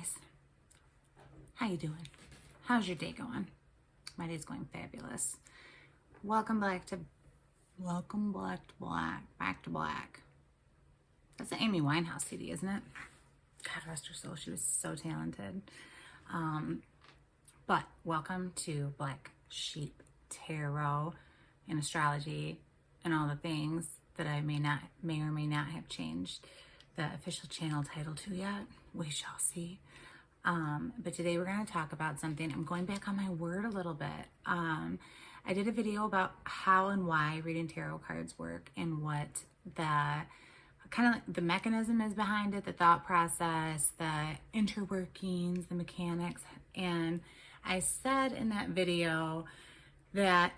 guys. How you doing? How's your day going? My day's going fabulous. Welcome back to Black. That's an Amy Winehouse CD, isn't it? God rest her soul. She was so talented. But welcome to Black Sheep Tarot and astrology and all the things that I may or may not have changed the official channel title to yet. We shall see. But today we're going to talk about something. I'm going back on my word a little bit. I did a video about how and why reading tarot cards work and what the kind of like the mechanism is behind it, the thought process, the interworkings, the mechanics. And I said in that video that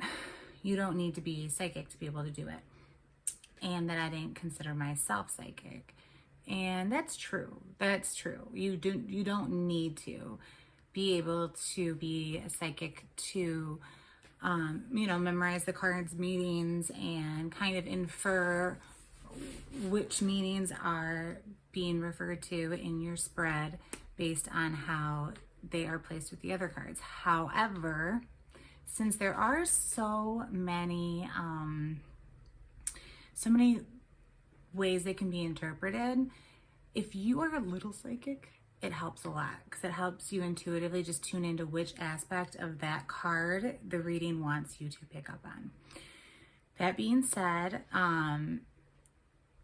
you don't need to be psychic to be able to do it, and that I didn't consider myself psychic. And that's true. That's true. You don't need to be able to be a psychic to memorize the cards meanings and kind of infer which meanings are being referred to in your spread based on how they are placed with the other cards. However, since there are so many ways they can be interpreted, if you are a little psychic, it helps a lot because it helps you intuitively just tune into which aspect of that card the reading wants you to pick up on. That being said,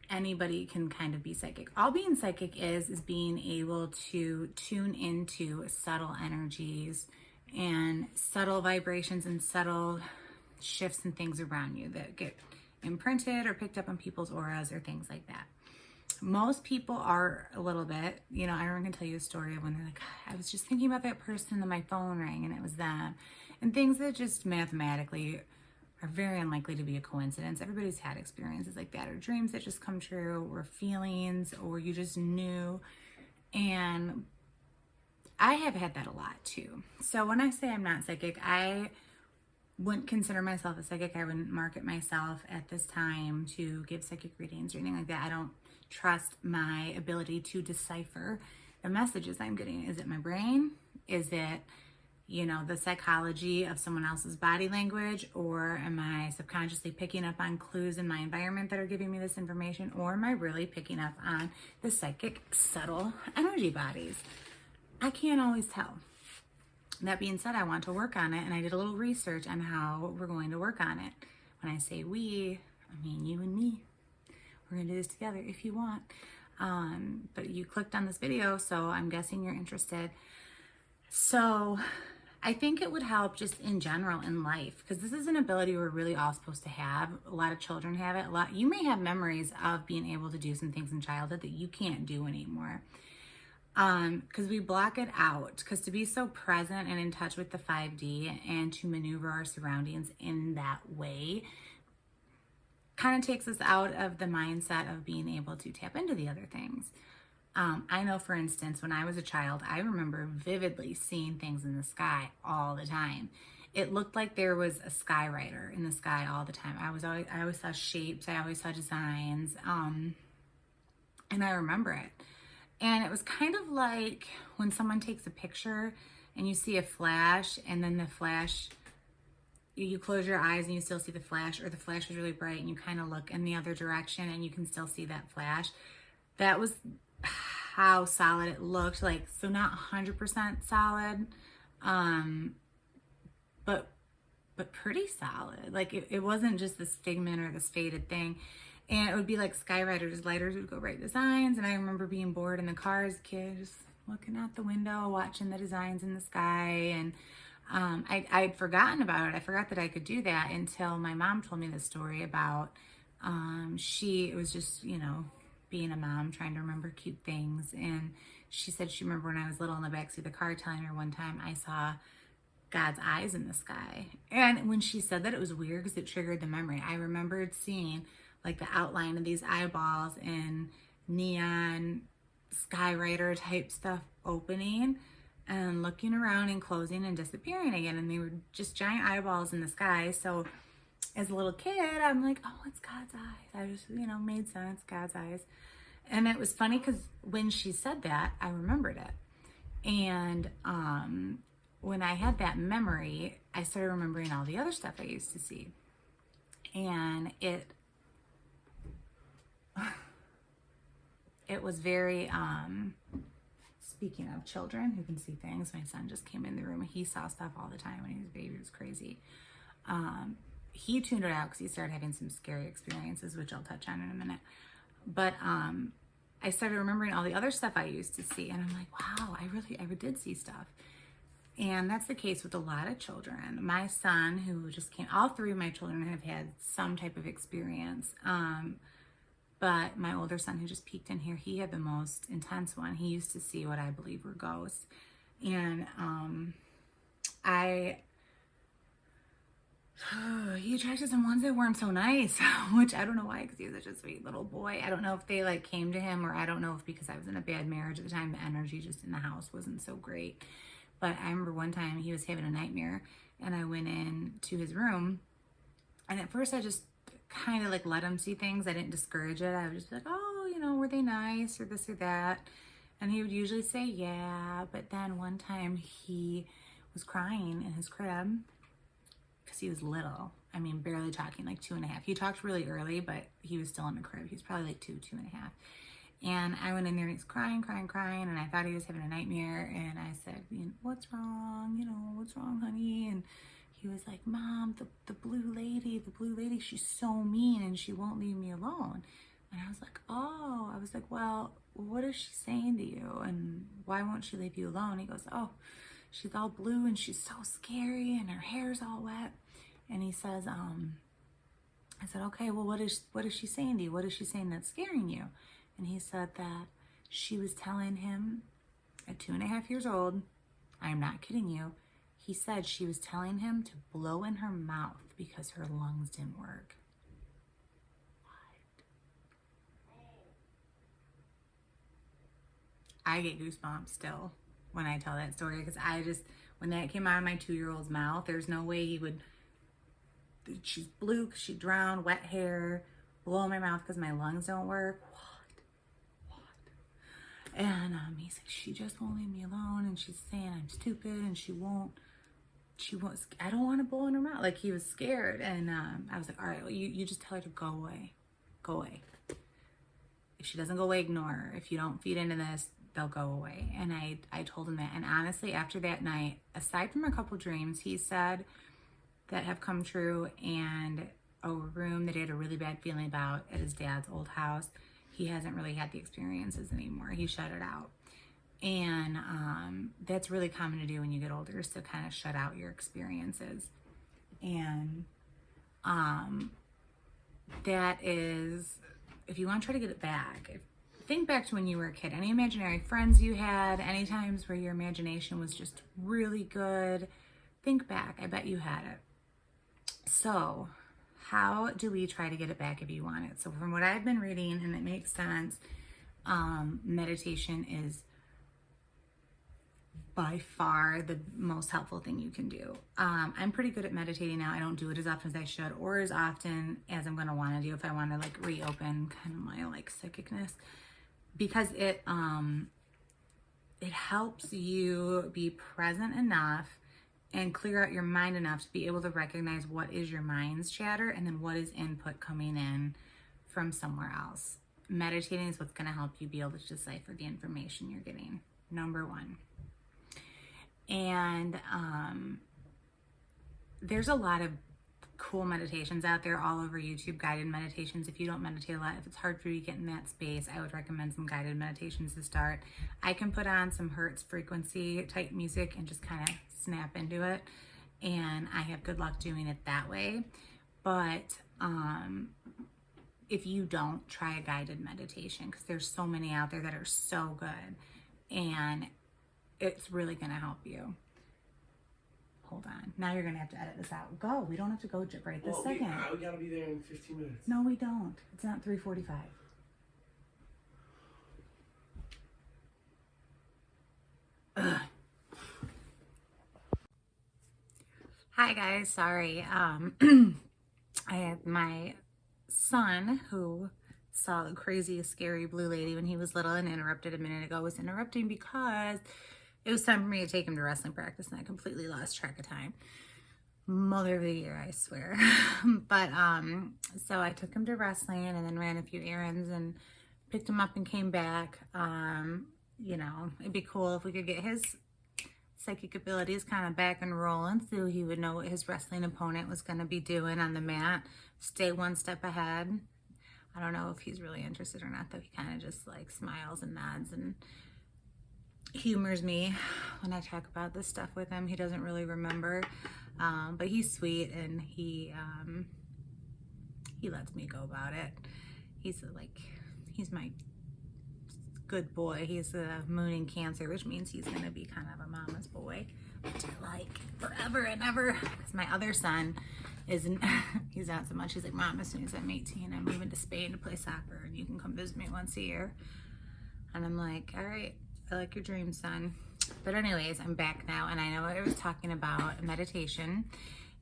anybody can kind of be psychic. All being psychic is being able to tune into subtle energies and subtle vibrations and subtle shifts and things around you that get imprinted or picked up on people's auras or things like that. Most people are a little bit, I'm going to tell you a story of when they're like, I was just thinking about that person and then my phone rang and it was them. And things that just mathematically are very unlikely to be a coincidence. Everybody's had experiences like that, or dreams that just come true, or feelings, or you just knew. And I have had that a lot too. So when I say I'm not psychic, I wouldn't consider myself a psychic. I wouldn't market myself at this time to give psychic readings or anything like that. I don't trust my ability to decipher the messages I'm getting. Is it my brain? Is it, the psychology of someone else's body language? Or am I subconsciously picking up on clues in my environment that are giving me this information? Or am I really picking up on the psychic subtle energy bodies? I can't always tell. That being said, I want to work on it, and I did a little research on how we're going to work on it. When I say we, I mean you and me. We're going to do this together if you want. But you clicked on this video, so I'm guessing you're interested. So I think it would help just in general in life, because this is an ability we're really all supposed to have. A lot of children have it. You may have memories of being able to do some things in childhood that you can't do anymore. Because we block it out, because to be so present and in touch with the 5D and to maneuver our surroundings in that way kind of takes us out of the mindset of being able to tap into the other things. I know, for instance, when I was a child, I remember vividly seeing things in the sky all the time. It looked like there was a skywriter in the sky all the time. I always saw shapes. I always saw designs. And I remember it. And it was kind of like when someone takes a picture and you see a flash, and then the flash, you close your eyes and you still see the flash, or the flash is really bright and you kind of look in the other direction and you can still see that flash. That was how solid it looked like. So not 100% solid, but pretty solid. Like it wasn't just this figment or this faded thing. And it would be like skywriters, lighters would go write designs. And I remember being bored in the car as a kid, just looking out the window, watching the designs in the sky. And I'd forgotten about it. I forgot that I could do that until my mom told me the story about, it was just, being a mom, trying to remember cute things. And she said she remembered when I was little in the backseat of the car telling her one time I saw God's eyes in the sky. And when she said that, it was weird because it triggered the memory. I remembered seeing like the outline of these eyeballs and neon skywriter type stuff opening and looking around and closing and disappearing again. And they were just giant eyeballs in the sky. So as a little kid, I'm like, oh, it's God's eyes. I just, made sense, God's eyes. And it was funny because when she said that, I remembered it. And when I had that memory, I started remembering all the other stuff I used to see. And it was very, speaking of children who can see things, my son just came in the room and he saw stuff all the time when he was a baby. It was crazy. He tuned it out because he started having some scary experiences, which I'll touch on in a minute. But I started remembering all the other stuff I used to see, and I'm like, wow, I did see stuff. And that's the case with a lot of children. My son, who just came, all three of my children have had some type of experience. But my older son, who just peeked in here, he had the most intense one. He used to see what I believe were ghosts. And he attracted some ones that weren't so nice, which I don't know why, because he was such a sweet little boy. I don't know if they like came to him, or I don't know if because I was in a bad marriage at the time, the energy just in the house wasn't so great. But I remember one time he was having a nightmare, and I went in to his room, and at first I just kind of like let him see things. I didn't discourage it. I would just be like, oh, you know, were they nice or this or that? And he would usually say, yeah. But then one time he was crying in his crib because he was little. I mean, barely talking, like 2.5. He talked really early, but he was still in the crib. He was probably like 2.5. And I went in there and he's crying, and I thought he was having a nightmare. And I said, what's wrong? You know, what's wrong, honey? And he was like, Mom, the blue lady, she's so mean and she won't leave me alone. And I was like, oh, well, what is she saying to you? And why won't she leave you alone? He goes, oh, she's all blue and she's so scary and her hair's all wet. And he says, I said, okay, well, what is she saying to you? What is she saying that's scaring you? And he said that she was telling him at 2.5 years old, I am not kidding you, he said she was telling him to blow in her mouth because her lungs didn't work. What? I get goosebumps still when I tell that story, because when that came out of my 2-year-old's mouth, there's no way he would, she's blue because she drowned, wet hair, blow in my mouth because my lungs don't work. What? And he said, she just won't leave me alone, and she's saying I'm stupid, and she won't, I don't want to blow in her mouth. Like, he was scared. And I was like, all right, well, you just tell her to go away. If she doesn't go away, ignore her. If you don't feed into this, they'll go away. And I told him that. And honestly, after that night, aside from a couple dreams he said that have come true, and a room that he had a really bad feeling about at his dad's old house, he hasn't really had the experiences anymore. He shut it out. And that's really common to do when you get older, is to kind of shut out your experiences. And that is, if you want to try to get it back, think back to when you were a kid. Any imaginary friends you had, any times where your imagination was just really good, think back. I bet you had it. So how do we try to get it back if you want it? So from what I've been reading, and it makes sense, meditation is by far the most helpful thing you can do. I'm pretty good at meditating now. I don't do it as often as I should, or as often as I'm going to want to do if I want to like reopen kind of my like psychicness, because it helps you be present enough and clear out your mind enough to be able to recognize what is your mind's chatter and then what is input coming in from somewhere else. Meditating is what's going to help you be able to decipher the information you're getting, number one. And there's a lot of cool meditations out there all over YouTube, guided meditations. If you don't meditate a lot, if it's hard for you to get in that space, I would recommend some guided meditations to start. I can put on some Hertz frequency type music and just kind of snap into it, and I have good luck doing it that way. But if you don't, try a guided meditation, because there's so many out there that are so good, and it's really going to help you. Hold on. Now you're going to have to edit this out. Go. We don't have to go right this second. We got to be there in 15 minutes. No, we don't. It's not 3:45. Ugh. Hi guys, sorry. I had my son, who saw the crazy, scary blue lady when he was little and interrupted a minute ago, was interrupting because it was time for me to take him to wrestling practice, and I completely lost track of time. Mother of the year, I swear. But so I took him to wrestling and then ran a few errands and picked him up and came back. You know, it'd be cool if we could get his psychic abilities kind of back and rolling so he would know what his wrestling opponent was going to be doing on the mat, stay one step ahead. I don't know if he's really interested or not, though. He kind of just like smiles and nods and humors me when I talk about this stuff with him. He doesn't really remember, but he's sweet, and he lets me go about it. He's my good boy. He's a moon in Cancer, which means he's gonna be kind of a mama's boy, which I like forever and ever. Because my other son isn't. He's not so much. He's like, Mom, as soon as I'm 18, I'm moving to Spain to play soccer, and you can come visit me once a year. And I'm like, all right, I like your dream, son. But anyways, I'm back now, and I know I was talking about meditation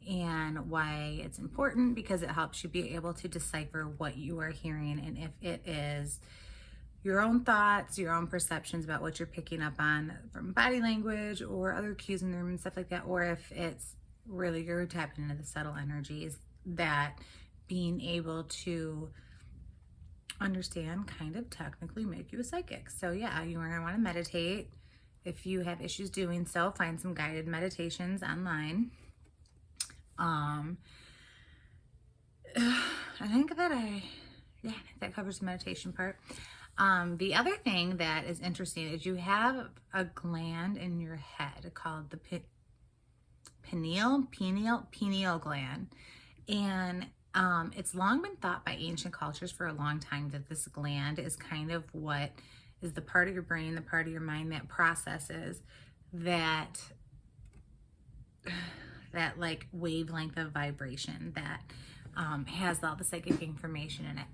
and why it's important, because it helps you be able to decipher what you are hearing, and if it is your own thoughts, your own perceptions about what you're picking up on from body language or other cues in the room and stuff like that, or if it's really you're tapping into the subtle energies that being able to understand kind of technically make you a psychic. So yeah, you are going to want to meditate. If you have issues doing so, find some guided meditations online. I think that covers the meditation part. The other thing that is interesting is you have a gland in your head called the pineal gland. And it's long been thought by ancient cultures for a long time that this gland is kind of what is the part of your brain, the part of your mind that processes that like wavelength of vibration that has all the psychic information in it.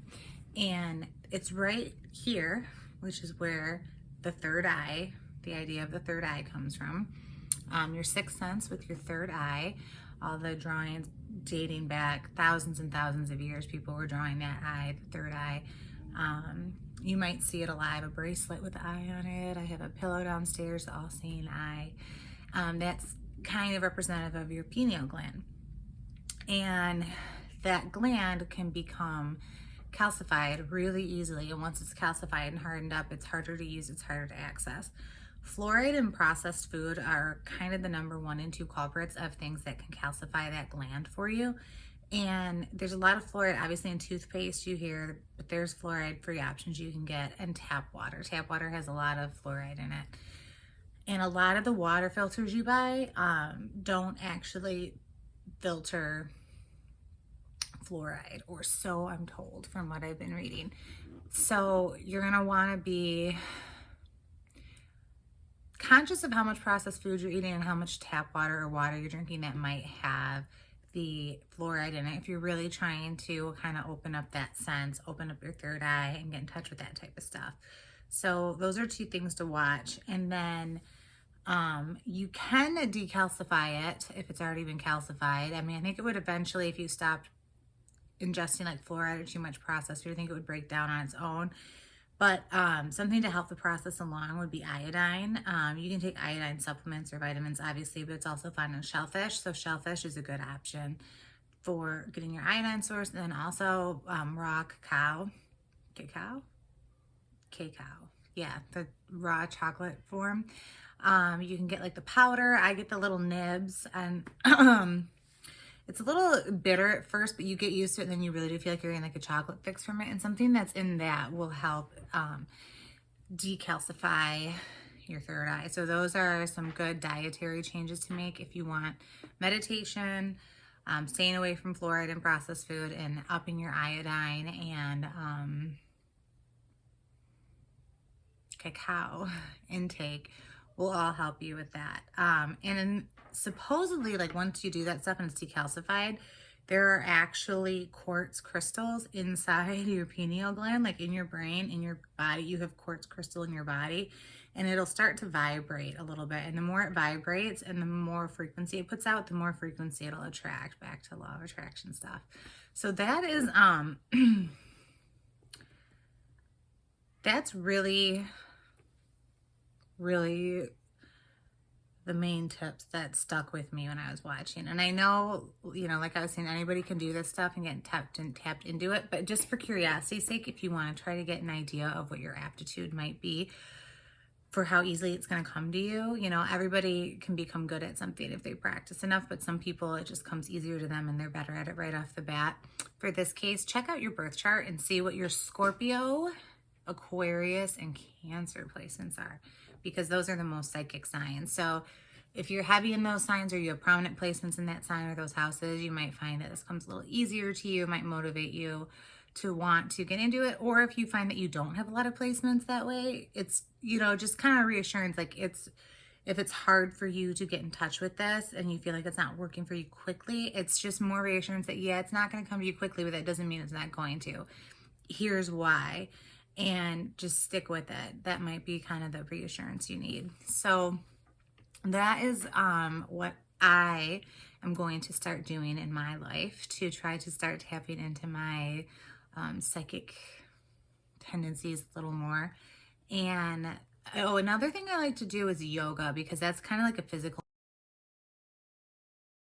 And it's right here, which is where the third eye, the idea of the third eye comes from. Your sixth sense with your third eye, all the drawings dating back thousands and thousands of years, people were drawing that eye, the third eye. You might see it alive, a bracelet with the eye on it. I have a pillow downstairs, the all-seeing eye. That's kind of representative of your pineal gland. And that gland can become calcified really easily, and once it's calcified and hardened up, it's harder to use, it's harder to access. Fluoride and processed food are kind of the number 1 and 2 culprits of things that can calcify that gland for you. And there's a lot of fluoride, obviously, in toothpaste you hear, but there's fluoride-free options you can get, and tap water. Tap water has a lot of fluoride in it. And a lot of the water filters you buy don't actually filter fluoride, or so I'm told from what I've been reading. So you're gonna wanna be conscious of how much processed food you're eating and how much tap water or water you're drinking that might have the fluoride in it, if you're really trying to kind of open up that sense, open up your third eye and get in touch with that type of stuff. So those are 2 things to watch. And then you can decalcify it if it's already been calcified. I mean, I think it would eventually, if you stopped ingesting like fluoride or too much processed food, I think it would break down on its own. But something to help the process along would be iodine. You can take iodine supplements or vitamins, obviously, but it's also found in shellfish. So shellfish is a good option for getting your iodine source. And then also raw cacao. Yeah, the raw chocolate form. You can get like the powder. I get the little nibs, and it's a little bitter at first, but you get used to it, and then you really do feel like you're getting like a chocolate fix from it. And something that's in that will help decalcify your third eye. So those are some good dietary changes to make if you want meditation, staying away from fluoride and processed food, and upping your iodine and cacao intake will all help you with that. And then supposedly, like once you do that stuff and it's decalcified, there are actually quartz crystals inside your pineal gland, like in your brain, in your body. You have quartz crystal in your body, and it'll start to vibrate a little bit. And the more it vibrates and the more frequency it puts out, the more frequency it'll attract, back to law of attraction stuff. So that is, that's really, really the main tips that stuck with me when I was watching. And I know, you know, like I was saying, anybody can do this stuff and get tapped into it. But just for curiosity's sake, if you want to try to get an idea of what your aptitude might be for how easily it's going to come to you, you know, everybody can become good at something if they practice enough, but some people it just comes easier to them and they're better at it right off the bat. For this case, check out your birth chart and see what your Scorpio, Aquarius, and Cancer placements are, because those are the most psychic signs. So if you're heavy in those signs or you have prominent placements in that sign or those houses, you might find that this comes a little easier to you, might motivate you to want to get into it. Or if you find that you don't have a lot of placements that way, it's, you know, just kind of reassurance. Like if it's hard for you to get in touch with this and you feel like it's not working for you quickly, it's just more reassurance that, yeah, it's not going to come to you quickly, but that doesn't mean it's not going to. Here's why. And just stick with it. That might be kind of the reassurance you need. So that is what I am going to start doing in my life to try to start tapping into my psychic tendencies a little more. And oh, another thing I like to do is yoga, because that's kind of like a physical